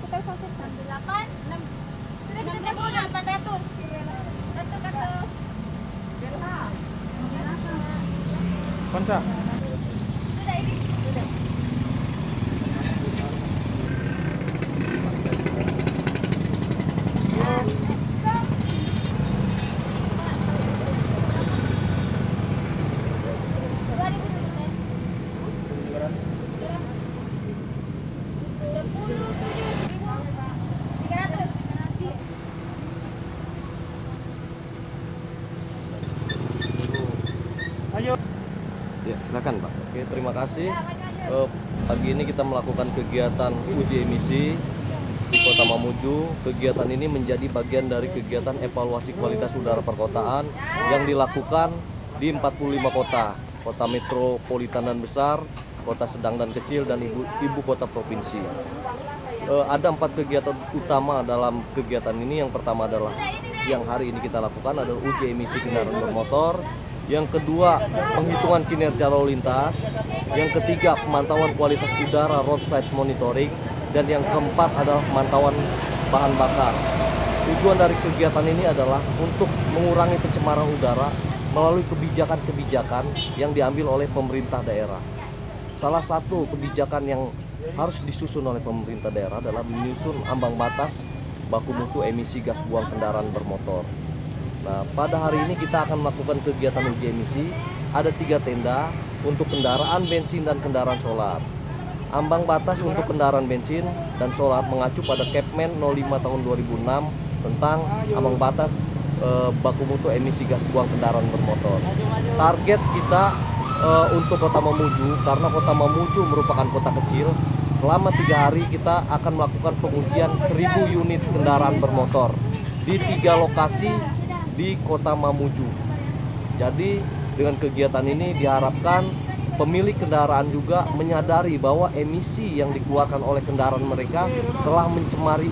telepon 68 6 800. Kontra. Sudah ini. Sudah. Ya, silakan Pak. Oke, terima kasih. Pagi ini kita melakukan kegiatan uji emisi di Kota Mamuju. Kegiatan ini menjadi bagian dari kegiatan evaluasi kualitas udara perkotaan yang dilakukan di 45 kota, kota metropolitan dan besar, kota sedang dan kecil, dan ibu kota provinsi. Ada 4 kegiatan utama dalam kegiatan ini. Yang pertama adalah yang hari ini kita lakukan adalah uji emisi kendaraan bermotor. Yang kedua, penghitungan kinerja lalu lintas. Yang ketiga, pemantauan kualitas udara roadside monitoring. Dan yang keempat adalah pemantauan bahan bakar. Tujuan dari kegiatan ini adalah untuk mengurangi pencemaran udara melalui kebijakan-kebijakan yang diambil oleh pemerintah daerah. Salah satu kebijakan yang harus disusun oleh pemerintah daerah adalah menyusun ambang batas baku mutu emisi gas buang kendaraan bermotor. Nah, pada hari ini kita akan melakukan kegiatan uji emisi. Ada 3 tenda untuk kendaraan bensin dan kendaraan solar. Ambang batas untuk kendaraan bensin dan solar mengacu pada Kepmen 05 tahun 2006 tentang ambang batas baku mutu emisi gas buang kendaraan bermotor. Target kita untuk Kota Mamuju, karena Kota Mamuju merupakan kota kecil, selama 3 hari kita akan melakukan pengujian 1000 unit kendaraan bermotor di 3 lokasi di Kota Mamuju. Jadi dengan kegiatan ini diharapkan pemilik kendaraan juga menyadari bahwa emisi yang dikeluarkan oleh kendaraan mereka telah mencemari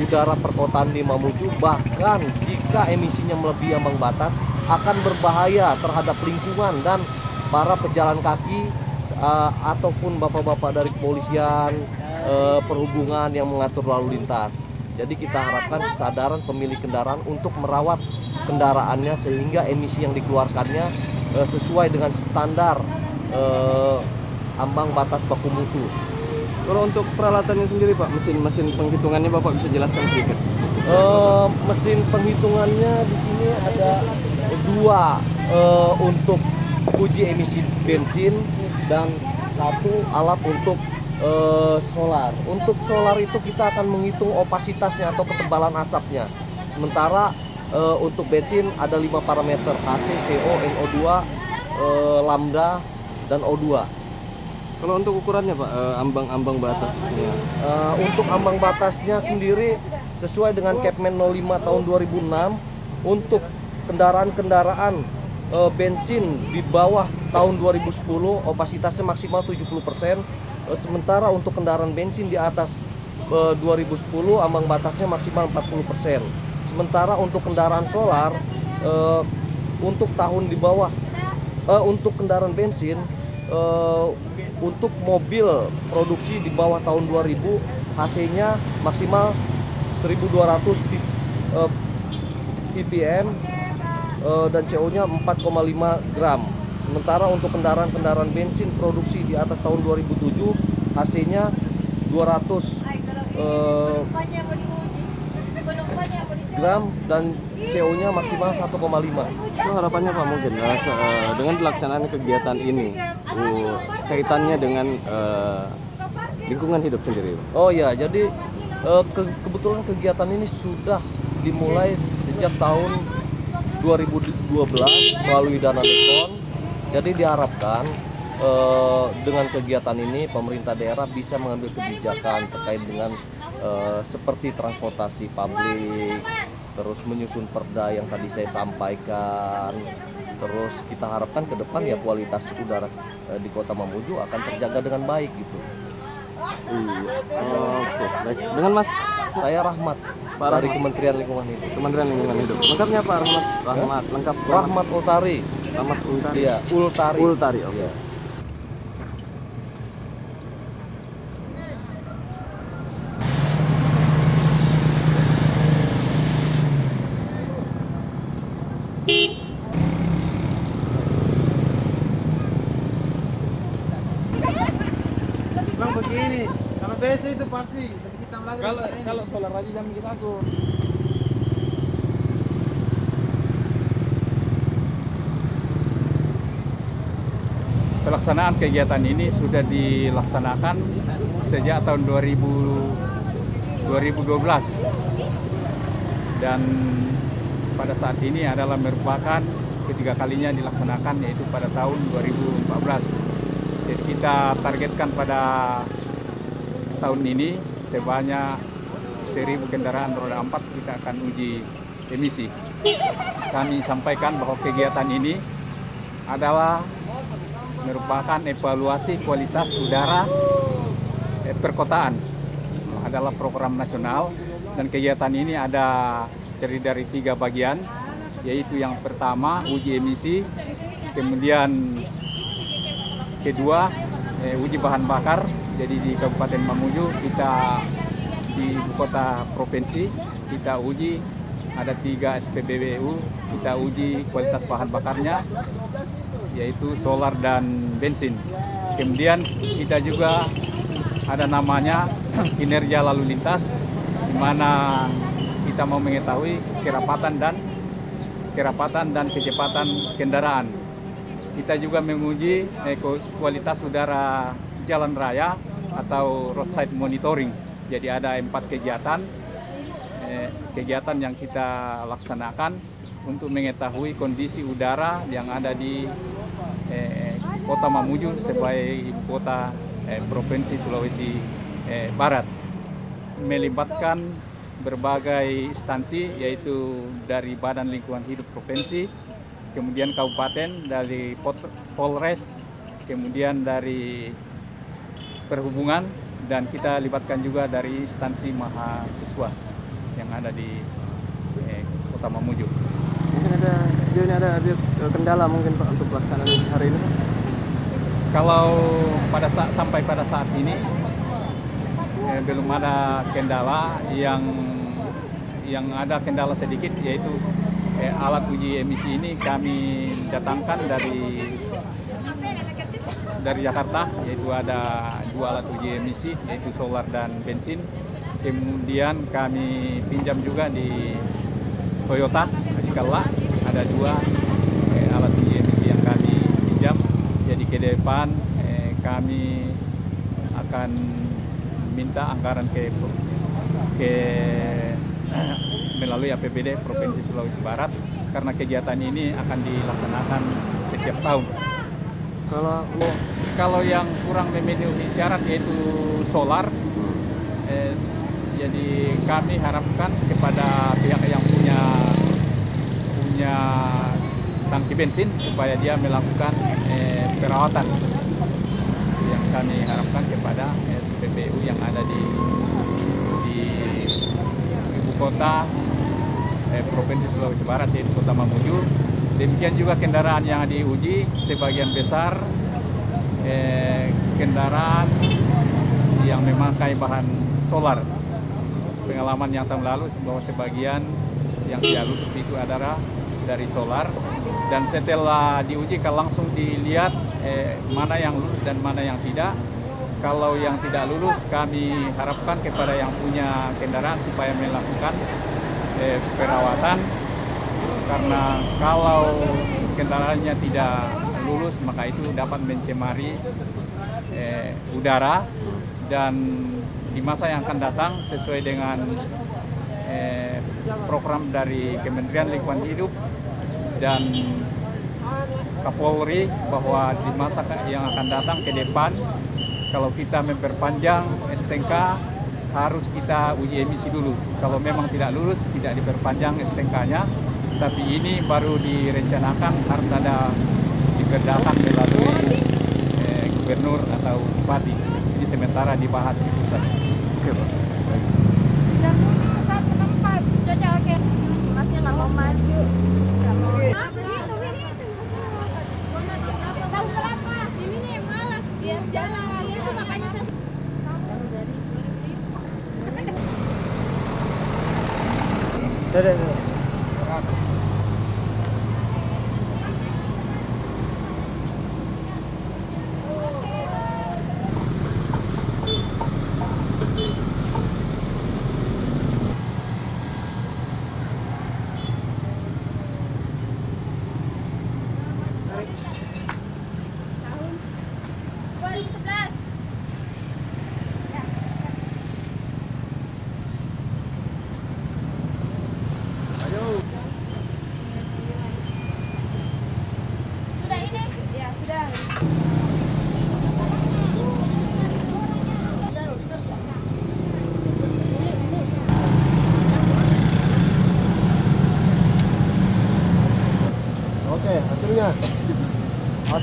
udara perkotaan di Mamuju. Bahkan jika emisinya melebihi ambang batas akan berbahaya terhadap lingkungan dan para pejalan kaki ataupun bapak-bapak dari kepolisian, perhubungan yang mengatur lalu lintas. Jadi kita harapkan kesadaran pemilik kendaraan untuk merawat kendaraannya sehingga emisi yang dikeluarkannya sesuai dengan standar ambang batas baku mutu. Kalau untuk peralatannya sendiri Pak, mesin penghitungannya Bapak bisa jelaskan sedikit? Mesin penghitungannya di sini ada 2 untuk uji emisi bensin dan 1 alat untuk solar. Untuk solar itu kita akan menghitung opasitasnya atau ketebalan asapnya. Sementara untuk bensin ada 5 parameter: AC, CO, NO2, lambda, dan O2. Kalau untuk ukurannya Pak, ambang batasnya? Untuk ambang batasnya sendiri sesuai dengan Kepmen 05 tahun 2006 untuk kendaraan-kendaraan bensin di bawah tahun 2010 opasitasnya maksimal 70%. Sementara untuk kendaraan bensin di atas 2010 ambang batasnya maksimal 40%. Sementara untuk kendaraan solar untuk tahun di bawah untuk kendaraan bensin untuk mobil produksi di bawah tahun 2000 HC-nya maksimal 1200 ppm dan CO-nya 4,5 gram. Sementara untuk kendaraan bensin produksi di atas tahun 2007 HC-nya 200 gram dan CO-nya maksimal 1,5. Itu harapannya Pak mungkin dengan pelaksanaan kegiatan ini kaitannya dengan lingkungan hidup sendiri. Oh ya, jadi kebetulan kegiatan ini sudah dimulai sejak tahun 2012 melalui dana Dekon. Jadi diharapkan dengan kegiatan ini pemerintah daerah bisa mengambil kebijakan terkait dengan seperti transportasi publik, terus menyusun perda yang tadi saya sampaikan. Terus kita harapkan ke depan ya kualitas udara di Kota Mamuju akan terjaga dengan baik gitu. Oke, baik. Dengan Mas, saya Rahmat dari Kementerian Lingkungan Hidup. Kementerian Lingkungan Hidup. Lengkapnya Pak Rahmat? Rahmat lengkap. Rahmat Ultari. Rahmat Ultari. Iya, Ultari. Ultari, oke. Iya. Bang begini, kalau biasa itu pasti kita lagi. Kalau solar aja jam kita aku. Pelaksanaan kegiatan ini sudah dilaksanakan sejak tahun 2012 dan pada saat ini adalah merupakan ketiga kalinya dilaksanakan, yaitu pada tahun 2014. Jadi kita targetkan pada tahun ini sebanyak 1.000 kendaraan roda 4 kita akan uji emisi. Kami sampaikan bahwa kegiatan ini adalah merupakan evaluasi kualitas udara perkotaan, adalah program nasional, dan kegiatan ini terdiri dari 3 bagian, yaitu yang pertama uji emisi, kemudian kedua uji bahan bakar. Jadi di Kabupaten Mamuju kita di ibu kota provinsi kita uji ada 3 SPBU, kita uji kualitas bahan bakarnya, yaitu solar dan bensin. Kemudian kita juga ada namanya kinerja lalu lintas, di mana kita mau mengetahui kerapatan dan kecepatan kendaraan. Kita juga menguji kualitas udara jalan raya atau roadside monitoring. Jadi ada 4 kegiatan yang kita laksanakan untuk mengetahui kondisi udara yang ada di Kota Mamuju sebagai ibu kota Provinsi Sulawesi Barat, melibatkan berbagai instansi, yaitu dari Badan Lingkungan Hidup Provinsi, kemudian Kabupaten, dari Polres, kemudian dari Perhubungan, dan kita libatkan juga dari instansi mahasiswa yang ada di Kota Mamuju. Mungkin sejauh ini ada kendala mungkin Pak untuk pelaksanaan hari ini, Pak? Kalau sampai pada saat ini belum ada kendala. Yang ada kendala sedikit, yaitu alat uji emisi ini kami datangkan dari Jakarta, yaitu ada 2 alat uji emisi, yaitu solar dan bensin. Kemudian kami pinjam juga di Toyota di Kalla, ada 2 alat uji emisi yang kami pinjam. Jadi ke depan kami akan minta anggaran melalui APBD Provinsi Sulawesi Barat, karena kegiatan ini akan dilaksanakan setiap tahun. Kalau yang kurang memenuhi syarat yaitu solar, jadi kami harapkan kepada pihak yang punya tangki bensin supaya dia melakukan perawatan. Yang kami harapkan kepada SPBU yang ada di ibu kota Provinsi Sulawesi Barat, yaitu Kota Mamuju. Demikian juga kendaraan yang diuji sebagian besar kendaraan yang memakai bahan solar. Pengalaman yang tahun lalu bahwa sebagian yang tidak lulus itu adalah dari solar, dan setelah diuji kalau langsung dilihat mana yang lulus dan mana yang tidak. Kalau yang tidak lulus, kami harapkan kepada yang punya kendaraan supaya melakukan perawatan, karena kalau kendaraannya tidak lulus maka itu dapat mencemari udara, dan di masa yang akan datang sesuai dengan program dari Kementerian Lingkungan Hidup dan Kapolri, bahwa di masa yang akan datang ke depan kalau kita memperpanjang STNK harus kita uji emisi dulu. Kalau memang tidak lulus tidak diperpanjang STNK-nya, tapi ini baru direncanakan harus ada dikerjakan melalui gubernur atau bupati. Ini sementara dibahas di pusat. Oke, Pak. Masnya nggak mau maju. Nggak mau. Tahu kenapa? Ini nih yang malas. Dia jalan. Dia tuh makanya saya. Dadah.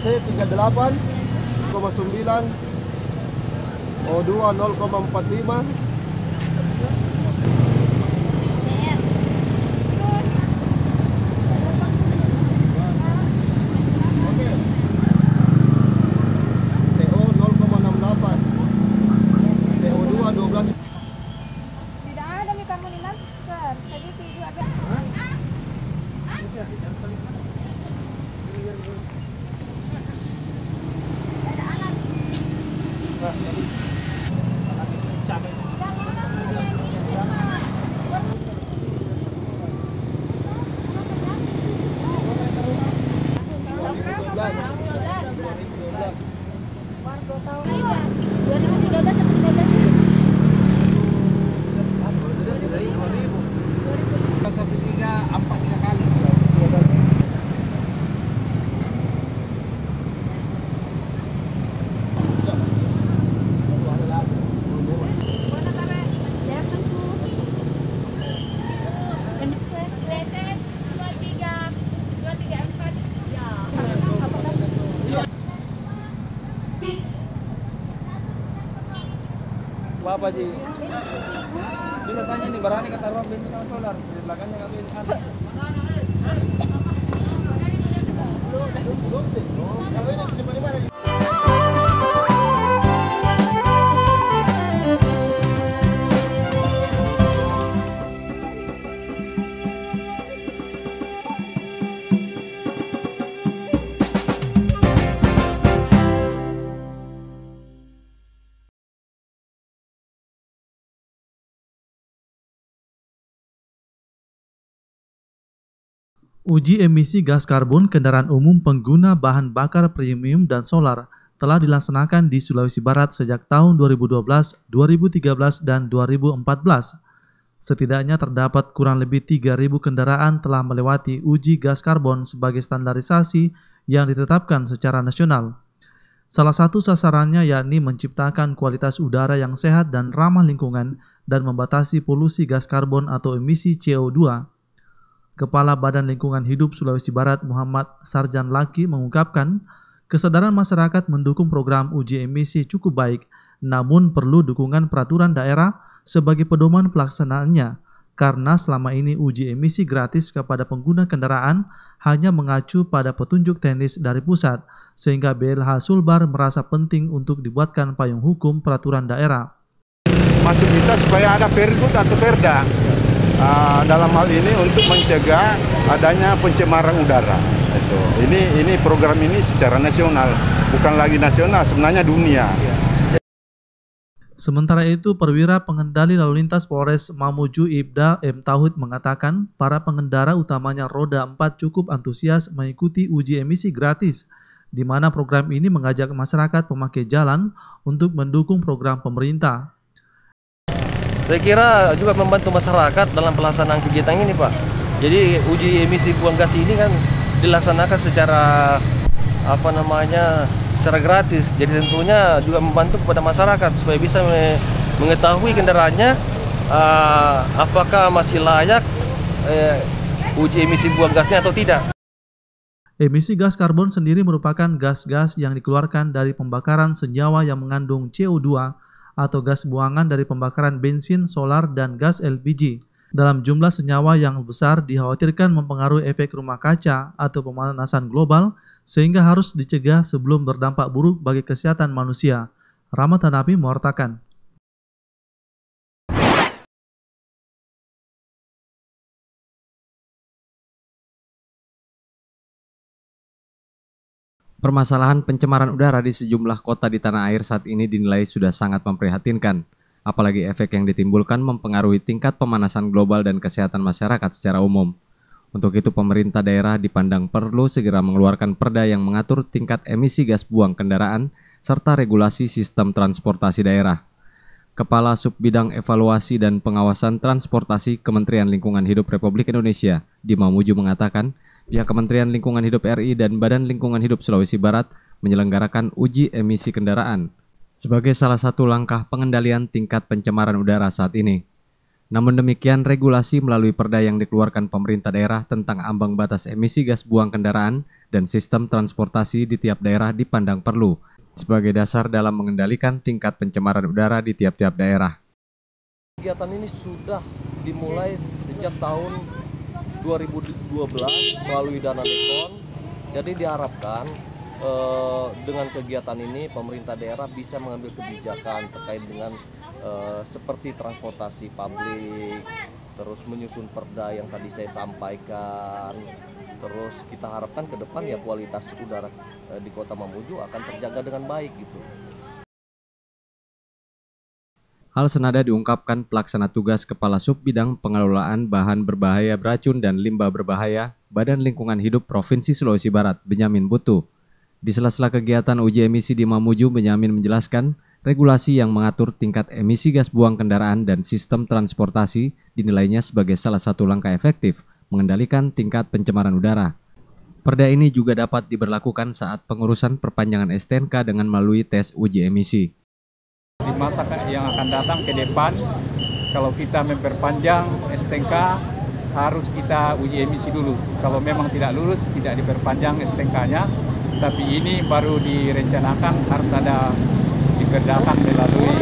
BC 38,9, O2 0,45, CO 0,68, CO2 12. Tidak ada nih kamu nih masker. Tadi tidur ada. Apa Ji? Dia tanya nih berani kata ruang bensin sama solar di belakangnya nggak bisa. Uji emisi gas karbon kendaraan umum pengguna bahan bakar premium dan solar telah dilaksanakan di Sulawesi Barat sejak tahun 2012, 2013, dan 2014. Setidaknya terdapat kurang lebih 3.000 kendaraan telah melewati uji gas karbon sebagai standarisasi yang ditetapkan secara nasional. Salah satu sasarannya yakni menciptakan kualitas udara yang sehat dan ramah lingkungan dan membatasi polusi gas karbon atau emisi CO2. Kepala Badan Lingkungan Hidup Sulawesi Barat Muhammad Sarjan Laki mengungkapkan, kesadaran masyarakat mendukung program uji emisi cukup baik, namun perlu dukungan peraturan daerah sebagai pedoman pelaksanaannya, karena selama ini uji emisi gratis kepada pengguna kendaraan hanya mengacu pada petunjuk teknis dari pusat, sehingga BLH Sulbar merasa penting untuk dibuatkan payung hukum peraturan daerah. Maksud kita supaya ada pergub atau perda dalam hal ini untuk mencegah adanya pencemaran udara. Ini program ini secara nasional, bukan lagi nasional, sebenarnya dunia. Sementara itu, Perwira Pengendali Lalu Lintas Polres Mamuju Ibda M. Tauhid mengatakan para pengendara utamanya roda 4 cukup antusias mengikuti uji emisi gratis, di mana program ini mengajak masyarakat pemakai jalan untuk mendukung program pemerintah. Saya kira juga membantu masyarakat dalam pelaksanaan kegiatan ini, Pak. Jadi uji emisi buang gas ini kan dilaksanakan secara secara gratis. Jadi tentunya juga membantu kepada masyarakat supaya bisa mengetahui kendaraannya apakah masih layak uji emisi buang gasnya atau tidak. Emisi gas karbon sendiri merupakan gas-gas yang dikeluarkan dari pembakaran senyawa yang mengandung CO2 atau gas buangan dari pembakaran bensin, solar, dan gas LPG. Dalam jumlah senyawa yang besar dikhawatirkan mempengaruhi efek rumah kaca atau pemanasan global, sehingga harus dicegah sebelum berdampak buruk bagi kesehatan manusia. Rahmat Hanafi mewartakan. Permasalahan pencemaran udara di sejumlah kota di tanah air saat ini dinilai sudah sangat memprihatinkan. Apalagi efek yang ditimbulkan mempengaruhi tingkat pemanasan global dan kesehatan masyarakat secara umum. Untuk itu pemerintah daerah dipandang perlu segera mengeluarkan perda yang mengatur tingkat emisi gas buang kendaraan serta regulasi sistem transportasi daerah. Kepala Subbidang Evaluasi dan Pengawasan Transportasi Kementerian Lingkungan Hidup Republik Indonesia, Dima Muju mengatakan, pihak Kementerian Lingkungan Hidup RI dan Badan Lingkungan Hidup Sulawesi Barat menyelenggarakan uji emisi kendaraan sebagai salah satu langkah pengendalian tingkat pencemaran udara saat ini. Namun demikian, regulasi melalui perda yang dikeluarkan pemerintah daerah tentang ambang batas emisi gas buang kendaraan dan sistem transportasi di tiap daerah dipandang perlu sebagai dasar dalam mengendalikan tingkat pencemaran udara di tiap-tiap daerah. Kegiatan ini sudah dimulai sejak tahun 2012 melalui dana DEKON. Jadi diharapkan dengan kegiatan ini pemerintah daerah bisa mengambil kebijakan terkait dengan seperti transportasi publik, terus menyusun perda yang tadi saya sampaikan. Terus kita harapkan ke depan ya kualitas udara di Kota Mamuju akan terjaga dengan baik gitu. Hal senada diungkapkan pelaksana tugas Kepala Subbidang Pengelolaan Bahan Berbahaya Beracun dan Limbah Berbahaya Badan Lingkungan Hidup Provinsi Sulawesi Barat, Benyamin Butu. Di sela-sela kegiatan uji emisi di Mamuju, Benyamin menjelaskan regulasi yang mengatur tingkat emisi gas buang kendaraan dan sistem transportasi dinilainya sebagai salah satu langkah efektif mengendalikan tingkat pencemaran udara. Perda ini juga dapat diberlakukan saat pengurusan perpanjangan STNK dengan melalui tes uji emisi. Di masa yang akan datang ke depan, kalau kita memperpanjang STNK, harus kita uji emisi dulu. Kalau memang tidak lulus, tidak diperpanjang STNK-nya, tapi ini baru direncanakan harus ada diperdakan melalui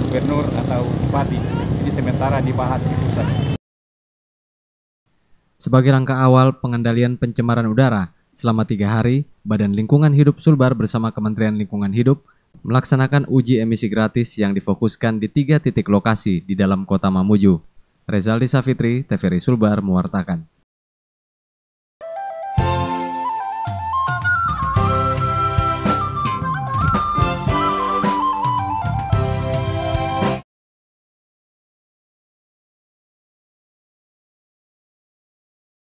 gubernur atau bupati. Ini sementara dibahas di pusat. Sebagai langkah awal pengendalian pencemaran udara, selama 3 hari, Badan Lingkungan Hidup Sulbar bersama Kementerian Lingkungan Hidup melaksanakan uji emisi gratis yang difokuskan di 3 titik lokasi di dalam Kota Mamuju. Rezaldi Safitri, TVRI Sulbar mewartakan.